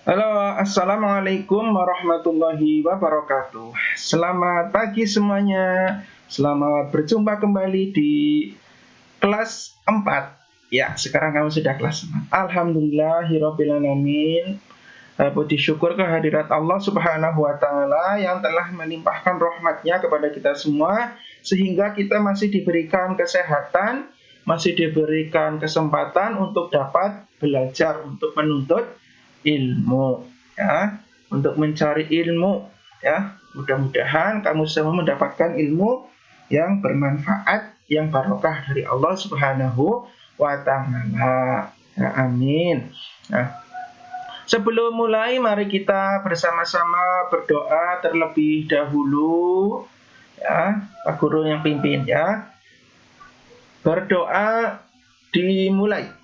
Halo, assalamualaikum warahmatullahi wabarakatuh. Selamat pagi semuanya. Selamat berjumpa kembali di kelas 4. Ya, sekarang kamu sudah kelas 4. Alhamdulillahirrabbilalamin. Puji syukur kehadirat Allah Subhanahu wa Ta'ala yang telah melimpahkan rahmatnya kepada kita semua, sehingga kita masih diberikan kesehatan, masih diberikan kesempatan untuk dapat belajar, untuk menuntut ilmu, ya, untuk mencari ilmu, ya. Mudah-mudahan kamu semua mendapatkan ilmu yang bermanfaat, yang barokah dari Allah Subhanahu wa Ta'ala. Ya, amin. Nah, sebelum mulai, mari kita bersama-sama berdoa terlebih dahulu, ya. Pak Guru yang pimpin, ya. Berdoa dimulai.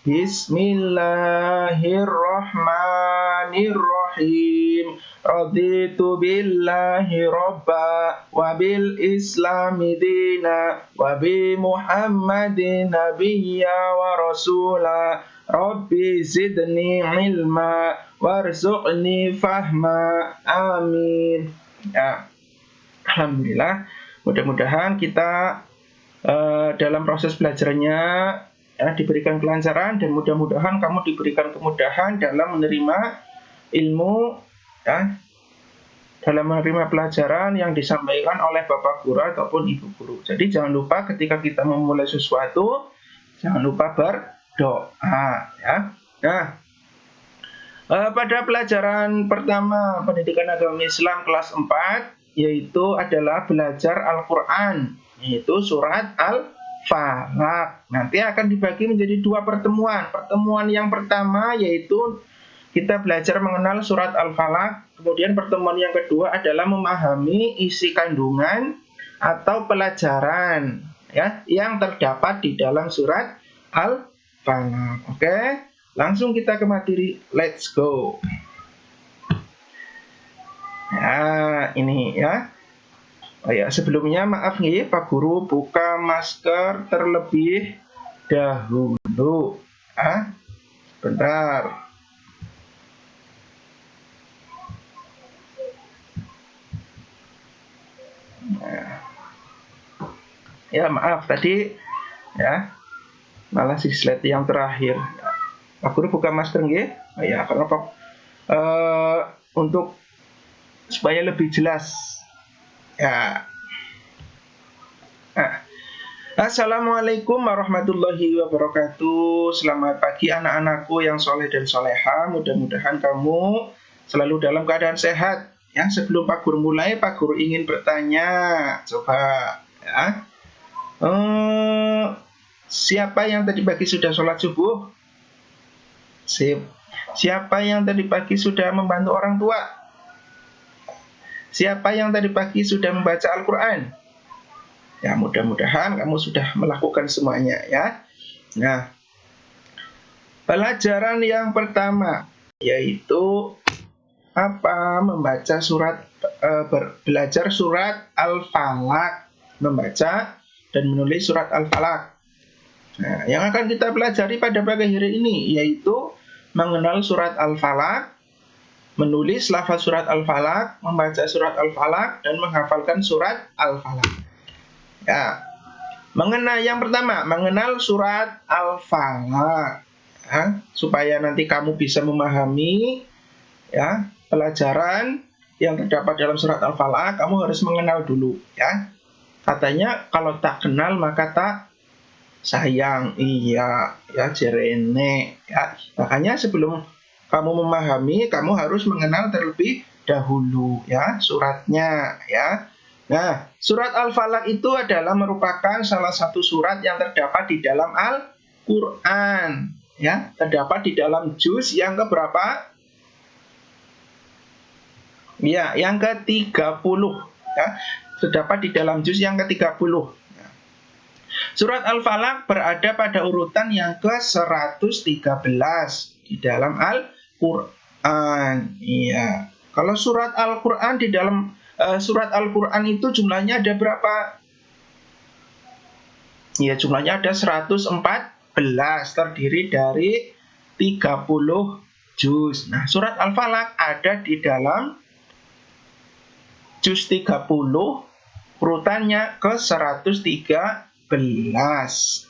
Bismillahirrahmanirrahim. Raditu billahi robba wa bil islami dina wa bi muhammadin nabiyya wa rasula. Rabbi zidni ilma warzuqni fahma. Amin. Ya, alhamdulillah. Mudah-mudahan kita dalam proses belajarnya, ya, diberikan kelancaran, dan mudah-mudahan kamu diberikan kemudahan dalam menerima ilmu, ya, dalam menerima pelajaran yang disampaikan oleh Bapak Guru ataupun Ibu Guru. Jadi jangan lupa ketika kita memulai sesuatu, jangan lupa berdoa, ya. Nah, pada pelajaran pertama pendidikan agama Islam kelas 4, yaitu adalah belajar Al-Quran, yaitu surat Al-Falaq. Nanti akan dibagi menjadi 2 pertemuan. Pertemuan yang pertama yaitu kita belajar mengenal surat Al-Falaq. Kemudian pertemuan yang kedua adalah memahami isi kandungan atau pelajaran, ya, yang terdapat di dalam surat Al-Falaq. Oke, langsung kita ke materi. Let's go. Nah, ini, ya. Oh ya, sebelumnya maaf nih Pak Guru, buka masker terlebih dahulu. Bentar. Nah. Ya, maaf tadi, ya, malah si slide yang terakhir. Pak Guru buka masker nih. Oh ya, kenapa? Untuk supaya lebih jelas. Ya. Nah. Assalamualaikum warahmatullahi wabarakatuh. Selamat pagi anak-anakku yang soleh dan soleha. Mudah-mudahan kamu selalu dalam keadaan sehat. Ya, sebelum Pak Guru mulai, Pak Guru ingin bertanya. Coba, ya. Siapa yang tadi pagi sudah sholat subuh? Sip. Siapa yang tadi pagi sudah membantu orang tua? Siapa yang tadi pagi sudah membaca Al-Quran? Ya, mudah-mudahan kamu sudah melakukan semuanya, ya. Nah, pelajaran yang pertama yaitu apa? Membaca surat, belajar surat Al-Falaq, membaca dan menulis surat Al-Falaq. Nah, yang akan kita pelajari pada pagi hari ini yaitu mengenal surat Al-Falaq, menulis lafaz surat Al-Falaq, membaca surat Al-Falaq, dan menghafalkan surat Al-Falaq. Ya, yang pertama, mengenal surat Al-Falaq, ya, supaya nanti kamu bisa memahami, ya, pelajaran yang terdapat dalam surat Al-Falaq. Kamu harus mengenal dulu, ya. Katanya kalau tak kenal maka tak sayang. Iya, ya, jerene, ya. Makanya sebelum kamu memahami, kamu harus mengenal terlebih dahulu, ya, suratnya, ya. Nah, surat Al-Falaq itu adalah merupakan salah satu surat yang terdapat di dalam Al-Quran, ya. Terdapat di dalam juz yang keberapa? Ya, yang ke-30, ya. Terdapat di dalam juz yang ke-30. Surat Al-Falaq berada pada urutan yang ke-113 di dalam Al-Quran. Iya. Kalau surat Al-Quran di dalam surat Al-Quran itu jumlahnya ada berapa? Ya, jumlahnya ada 114, terdiri dari 30 juz. Nah, surat Al-Falaq ada di dalam juz 30, urutannya ke 113.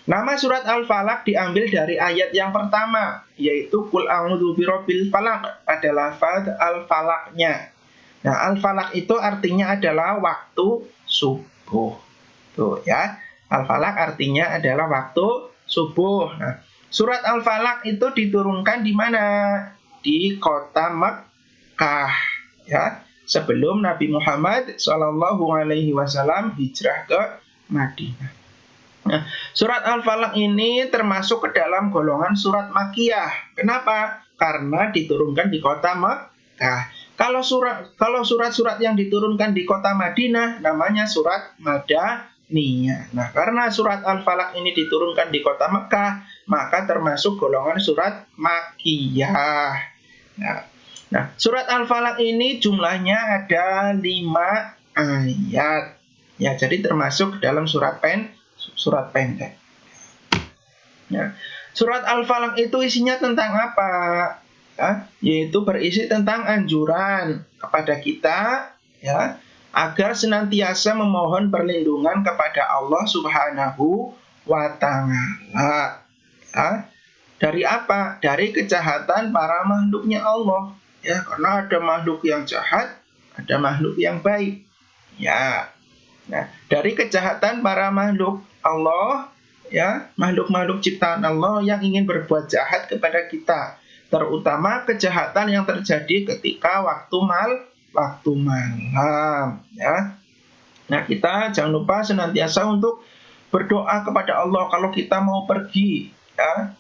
Nama surat Al-Falaq diambil dari ayat yang pertama, yaitu Qul a'udzu birabbil falaq, adalah lafaz Al-Falaqnya. Nah, Al-Falaq itu artinya adalah waktu subuh. Tuh ya, Al-Falaq artinya adalah waktu subuh. Nah, surat Al-Falaq itu diturunkan di mana? Di kota Mekkah, ya, sebelum Nabi Muhammad SAW hijrah ke Madinah. Nah, surat Al-Falaq ini termasuk ke dalam golongan surat Makkiyah. Kenapa? Karena diturunkan di kota Mekkah. Kalau surat-surat yang diturunkan di kota Madinah namanya surat Madaniyah. Nah, karena surat Al-Falaq ini diturunkan di kota Mekkah, maka termasuk golongan surat Makkiyah. Nah, surat Al-Falaq ini jumlahnya ada 5 ayat. Ya, jadi termasuk dalam surat pendek. Ya. Surat Al-Falaq itu isinya tentang apa? Ya, yaitu berisi tentang anjuran kepada kita, ya, agar senantiasa memohon perlindungan kepada Allah Subhanahu wa Ta'ala. Ya. Dari apa? Dari kejahatan para makhluknya Allah. Ya, karena ada makhluk yang jahat, ada makhluk yang baik. Ya. Nah, dari kejahatan para makhluk Allah, ya, makhluk-makhluk ciptaan Allah yang ingin berbuat jahat kepada kita, terutama kejahatan yang terjadi ketika waktu malam, ya. Nah, kita jangan lupa senantiasa untuk berdoa kepada Allah kalau kita mau pergi, ya,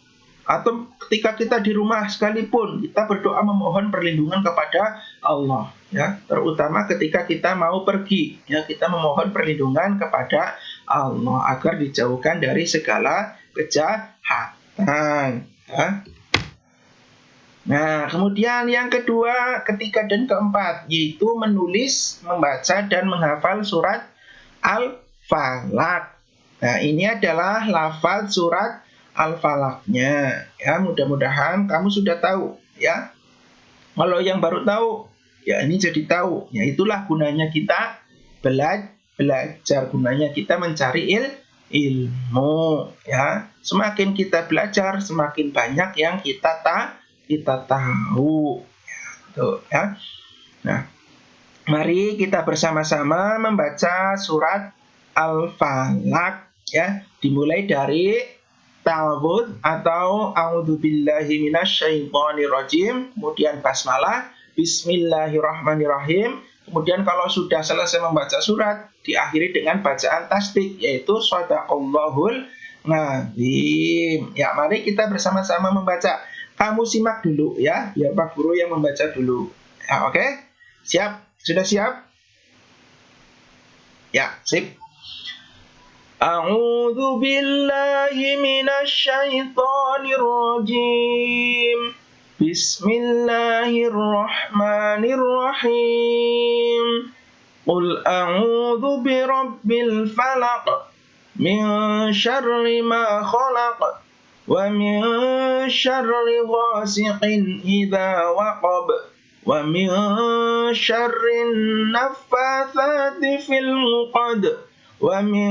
atau ketika kita di rumah sekalipun, kita berdoa memohon perlindungan kepada Allah, ya, terutama ketika kita mau pergi, ya, kita memohon perlindungan kepada Allah agar dijauhkan dari segala kejahatan, ya. Nah, kemudian yang kedua, ketiga, dan keempat, yaitu menulis, membaca, dan menghafal surat Al-Falaq. Nah, ini adalah lafaz surat Al-Falaqnya, ya. Mudah-mudahan kamu sudah tahu, ya. Kalau yang baru tahu, ya ini jadi tahu. Ya, itulah gunanya kita belajar, gunanya kita mencari ilmu, ya. Semakin kita belajar, semakin banyak yang kita tahu, ya. Tuh, ya. Nah, mari kita bersama-sama membaca surat Al-Falaq, ya. Dimulai dari ta'awudz atau a'udzubillahi minasyaitonirrajim, kemudian basmalah, bismillahirrahmanirrahim. Kemudian kalau sudah selesai membaca surat, diakhiri dengan bacaan tasdik, yaitu shadaqallahul nadzim. Ya, mari kita bersama-sama membaca. Kamu simak dulu, ya, biar Pak Guru yang membaca dulu. Ya, oke? Siap? Sudah siap? Ya, sip. A'udzu billahi minasyaitonir rajim. Bismillahirrahmanirrahim. Qul a'udzu birabbil falaq min syarri ma khalaq wa min syarri ghasiqin idza waqab wa min syarri naffatsati fil 'uqad wa min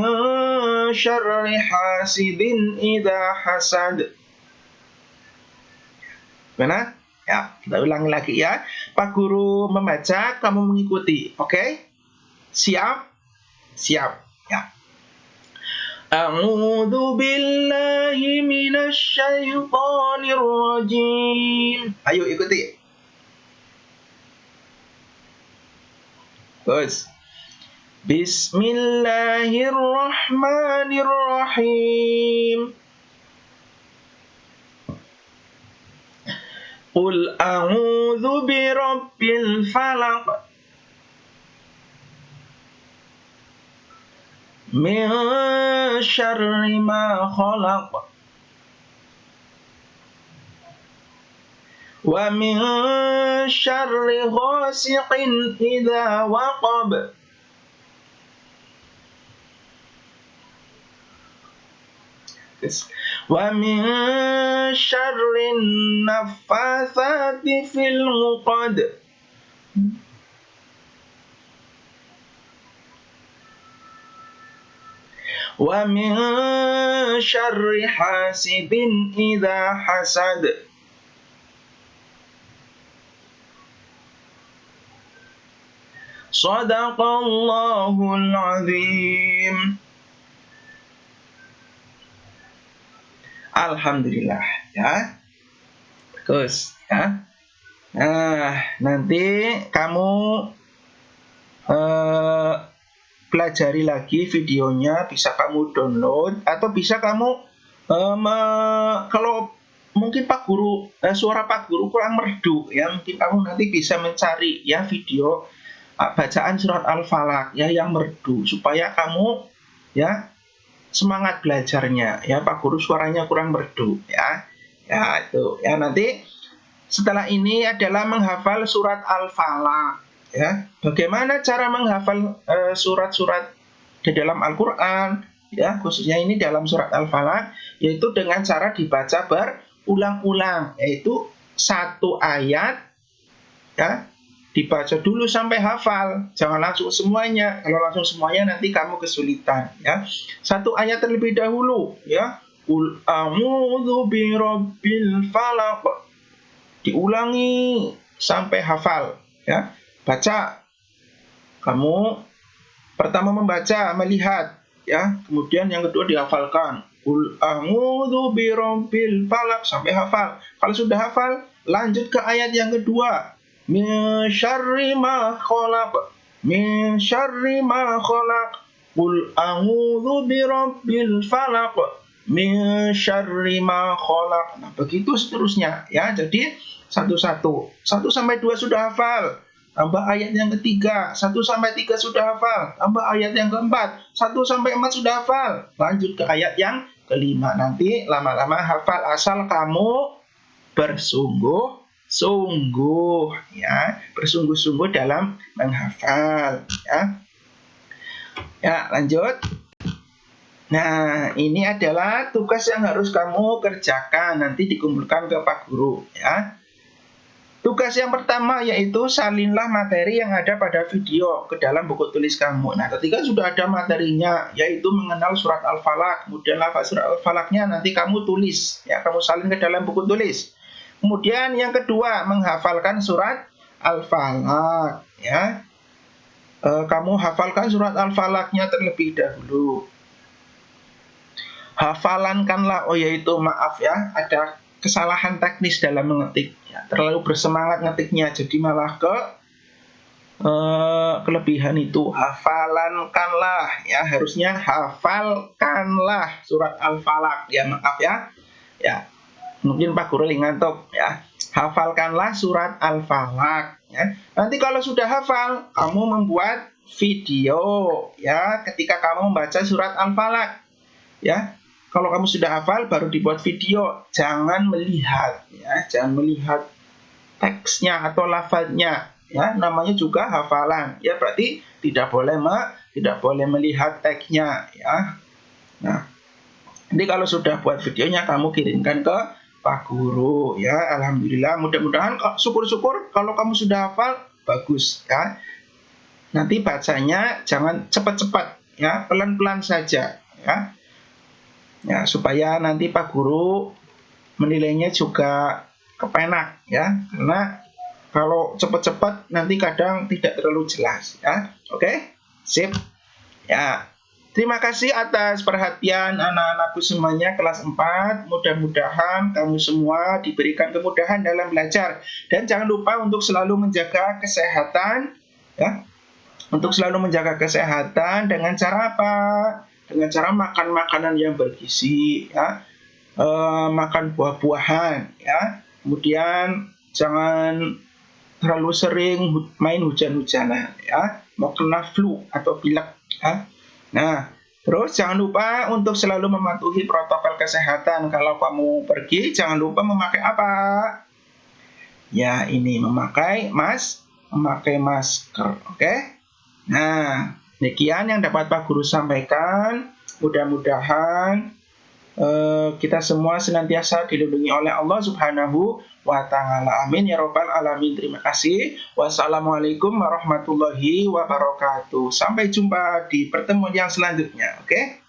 syarri hasidin idza hasad. Mana? Ya, kita ulangi lagi, ya. Pak Guru membaca, kamu mengikuti. Oke? Siap? Siap. Ya. A'udzu billahi minasyaitonir rajim. Ayo ikuti. Terus. Bismillahirrahmanirrahim. Qul a'udzu birabbil falaq min syarri ma khalaq wa min syarri ghasiqin idza waqab Wa min syarrin naffatsati fil 'uqad. Wa min syarri hasidin idza hasad. Shadaqallahul azim. Alhamdulillah ya. Bagus ya. Nah, nanti kamu pelajari lagi videonya, bisa kamu download atau bisa kamu kalau mungkin Pak Guru suara Pak Guru kurang merdu ya, mungkin kamu nanti bisa mencari ya video bacaan surat Al-Falaq ya yang merdu supaya kamu ya semangat belajarnya ya. Pak Guru suaranya kurang merdu ya. Ya itu ya, nanti setelah ini adalah menghafal surat Al-Falaq ya. Bagaimana cara menghafal surat-surat di dalam Al-Qur'an ya, khususnya ini dalam surat Al-Falaq, yaitu dengan cara dibaca berulang-ulang, yaitu satu ayat ya dibaca dulu sampai hafal, jangan langsung semuanya. Kalau langsung semuanya nanti kamu kesulitan ya. Satu ayat terlebih dahulu ya. Qul a'udzu birabbil falaq. Diulangi sampai hafal ya. Baca. Kamu pertama membaca, melihat ya. Kemudian yang kedua dihafalkan. Qul a'udzu birabbil falaq sampai hafal. Kalau sudah hafal, lanjut ke ayat yang kedua. Min syarri ma khalaq. Min syarri ma khalaq. Qul a'udzu birabbil falaq. Min syarri ma khalaq. Nah, begitu seterusnya ya. Jadi satu-satu. 1 sampai 2 sudah hafal. Tambah ayat yang ketiga. 1 sampai 3 sudah hafal. Tambah ayat yang keempat. 1 sampai 4 sudah hafal. Lanjut ke ayat yang kelima. Nanti lama-lama hafal asal kamu bersungguh-sungguh ya, bersungguh-sungguh dalam menghafal ya. Ya, lanjut. Nah, ini adalah tugas yang harus kamu kerjakan, nanti dikumpulkan ke Pak Guru ya. Tugas yang pertama yaitu salinlah materi yang ada pada video ke dalam buku tulis kamu. Nah, ketika sudah ada materinya, yaitu mengenal surat Al-Falaq, kemudian lafaz surat Al-Falaqnya nanti kamu tulis ya, kamu salin ke dalam buku tulis. Kemudian yang kedua, menghafalkan surat Al-Falaq ya. Kamu hafalkan surat Al-Falaqnya terlebih dahulu. Hafalankanlah, yaitu maaf ya, ada kesalahan teknis dalam mengetik ya, terlalu bersemangat ngetiknya jadi malah ke kelebihan itu. Hafalankanlah ya, harusnya hafalkanlah surat Al-Falaq ya, maaf ya. Ya, mungkin Pak Guru ngantuk ya. Hafalkanlah surat Al-Falaq ya. Nanti kalau sudah hafal, kamu membuat video ya ketika kamu membaca surat Al-Falaq ya. Kalau kamu sudah hafal baru dibuat video, jangan melihat ya, jangan melihat teksnya atau lafaznya ya, namanya juga hafalan ya, berarti tidak boleh melihat teksnya ya. Nah, nanti kalau sudah buat videonya kamu kirimkan ke Pak Guru ya. Alhamdulillah, mudah-mudahan syukur-syukur kalau kamu sudah hafal bagus ya. Nanti bacanya jangan cepat-cepat ya, pelan-pelan saja ya. Ya, supaya nanti Pak Guru menilainya juga kepenak ya, karena kalau cepat-cepat nanti kadang tidak terlalu jelas ya. Oke, sip ya. Terima kasih atas perhatian anak-anakku semuanya kelas 4. Mudah-mudahan kamu semua diberikan kemudahan dalam belajar, dan jangan lupa untuk selalu menjaga kesehatan ya. Untuk selalu menjaga kesehatan dengan cara apa? Dengan cara makan makanan yang bergizi ya, makan buah-buahan ya, kemudian jangan terlalu sering main hujan-hujanan ya, mau kena flu atau pilek ya. Nah, terus jangan lupa untuk selalu mematuhi protokol kesehatan. Kalau kamu pergi jangan lupa memakai apa? Ya, ini memakai masker, oke? Nah, demikian yang dapat Pak Guru sampaikan. Mudah-mudahan kita semua senantiasa dilindungi oleh Allah Subhanahu wa Ta'ala. Amin ya Rabbal Alamin. Terima kasih. Wassalamualaikum warahmatullahi wabarakatuh. Sampai jumpa di pertemuan yang selanjutnya. Oke?